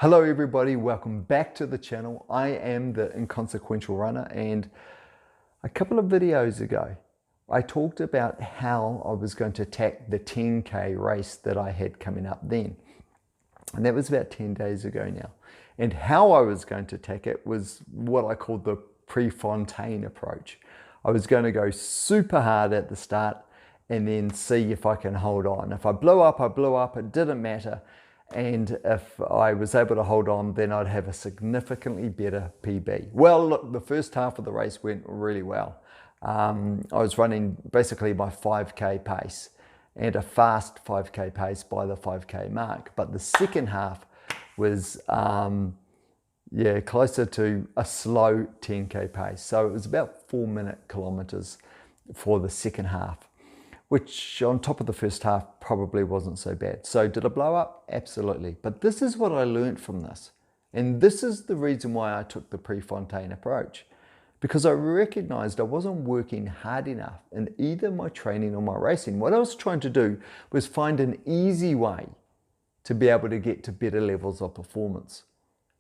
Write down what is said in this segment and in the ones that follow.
Hello everybody, welcome back to the channel. I am the Inconsequential Runner, and a couple of videos ago I talked about how I was going to attack the 10K race that I had coming up then. And that was about 10 days ago now. And how I was going to attack it was what I called the Prefontaine approach. I was going to go super hard at the start and then see if I can hold on. If I blew up, I blew up, it didn't matter. And if I was able to hold on, then I'd have a significantly better PB. Well, look, the first half of the race went really well. I was running basically my 5K pace and a fast 5K pace by the 5K mark. But the second half was, closer to a slow 10K pace. So it was about 4-minute kilometers for the second half, which on top of the first half probably wasn't so bad. So did it blow up? Absolutely. But this is what I learned from this. And this is the reason why I took the Prefontaine approach. Because I recognized I wasn't working hard enough in either my training or my racing. What I was trying to do was find an easy way to be able to get to better levels of performance.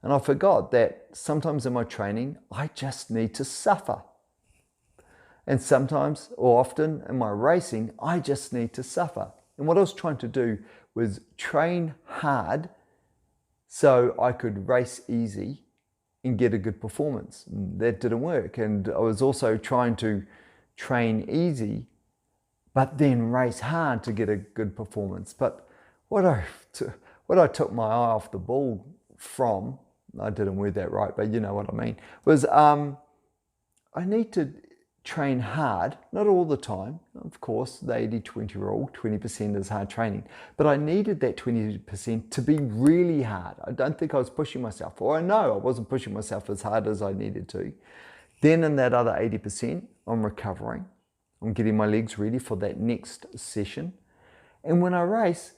And I forgot that sometimes in my training, I just need to suffer. And sometimes, or often in my racing, I just need to suffer. And what I was trying to do was train hard so I could race easy and get a good performance. And that didn't work. And I was also trying to train easy, but then race hard to get a good performance. But what I took my eye off the ball from, I didn't word that right, but you know what I mean, was I need to train hard, not all the time. Of course, the 80-20 rule, 20% is hard training. But I needed that 20% to be really hard. I don't think I was pushing myself, or I know I wasn't pushing myself as hard as I needed to. Then in that other 80%, I'm recovering. I'm getting my legs ready for that next session. And when I race,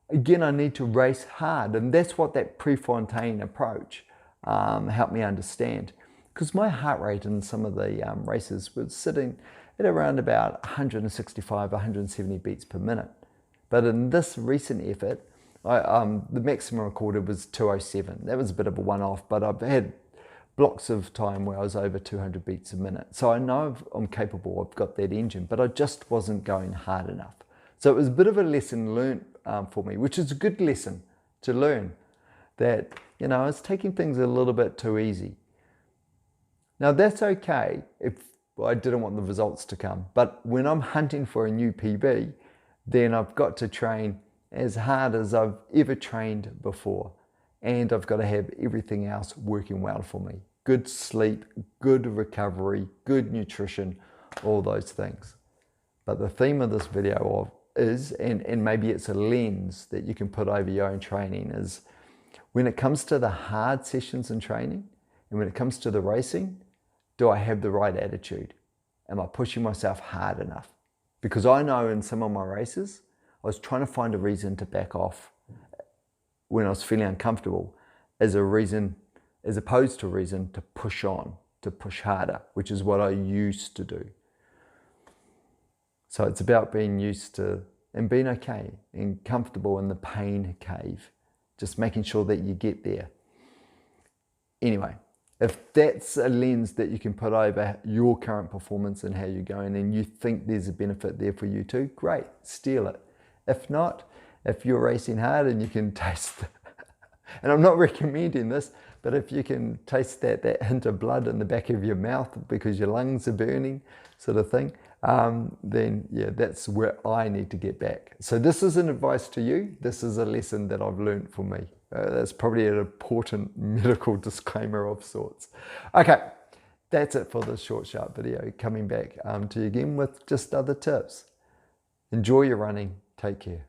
again, I need to race hard. And that's what that Prefontaine approach helped me understand. Because my heart rate in some of the races was sitting at around about 165, 170 beats per minute. But in this recent effort, the maximum recorded was 207. That was a bit of a one-off, but I've had blocks of time where I was over 200 beats a minute. So I know I'm capable, I've got that engine, but I just wasn't going hard enough. So it was a bit of a lesson learned for me, which is a good lesson to learn, that, you know, I was taking things a little bit too easy. Now that's okay if I didn't want the results to come, but when I'm hunting for a new PB, then I've got to train as hard as I've ever trained before, and I've got to have everything else working well for me. Good sleep, good recovery, good nutrition, all those things. But the theme of this video is, and maybe it's a lens that you can put over your own training, is when it comes to the hard sessions in training, and when it comes to the racing, do I have the right attitude? Am I pushing myself hard enough? Because I know in some of my races, I was trying to find a reason to back off when I was feeling uncomfortable as opposed to a reason to push on, to push harder, which is what I used to do. So it's about being used to and being okay and comfortable in the pain cave, just making sure that you get there. Anyway, if that's a lens that you can put over your current performance and how you're going, and you think there's a benefit there for you too, great, steal it. If not, if you're racing hard and you can taste, and I'm not recommending this, but if you can taste that hint of blood in the back of your mouth because your lungs are burning, sort of thing, then yeah, that's where I need to get back. So this is an advice to you. This is a lesson that I've learned for me. That's probably an important medical disclaimer of sorts. Okay, that's it for this short, sharp video. Coming back to you again with just other tips. Enjoy your running. Take care.